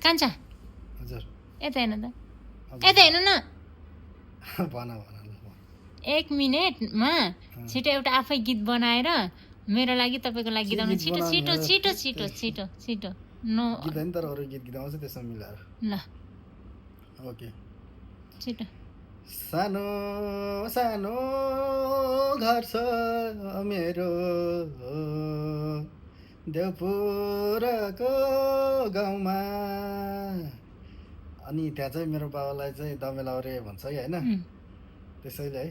कान्छा हजुर यता हेर्नु त यता हेर्नु न भन 1 मिनेटमा छिटो एउटा आफै गीत बनाएर मेरो लागि तपाईँको लागि गीत आउनु छिटो छिटो छिटो छिटो छिटो छिटो नो गीत हैन तर अरू गीत गीत आउँछ त्यसमा मिलाएर ल ओके छिटो सानो सानो घर छ मेरो देउपुरको गाउँमा अनि त्यहाँ चाहिँ मेरो बाबालाई चाहिँ दमे लाउरे भन्छ कि होइन त्यसैले है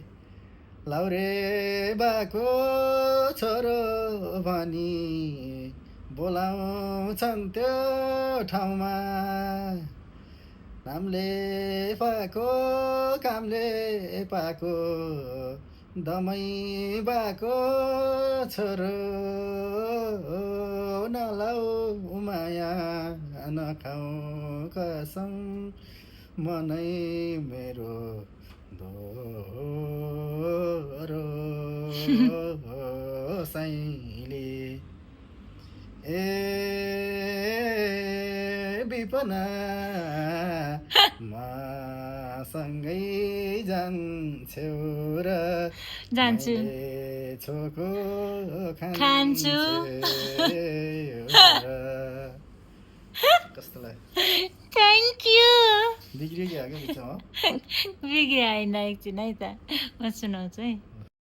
लाउरे बाको छोरो भनी बोलाउँछन् त्यो ठाउँमा नामले पाएको कामले पाएको दमै बाको छोरो नलाउ माया नखाऊ कसम मनै मेरो दोरो साइले ए विपना सँगै जान्छौ र जान्छु छोको खान्छु कस्तो लाग्यो थ्याङ्क यू बिग्रियो कि बिचमा बिग्रियो होइन एकछिन है त म सुनाउँछु है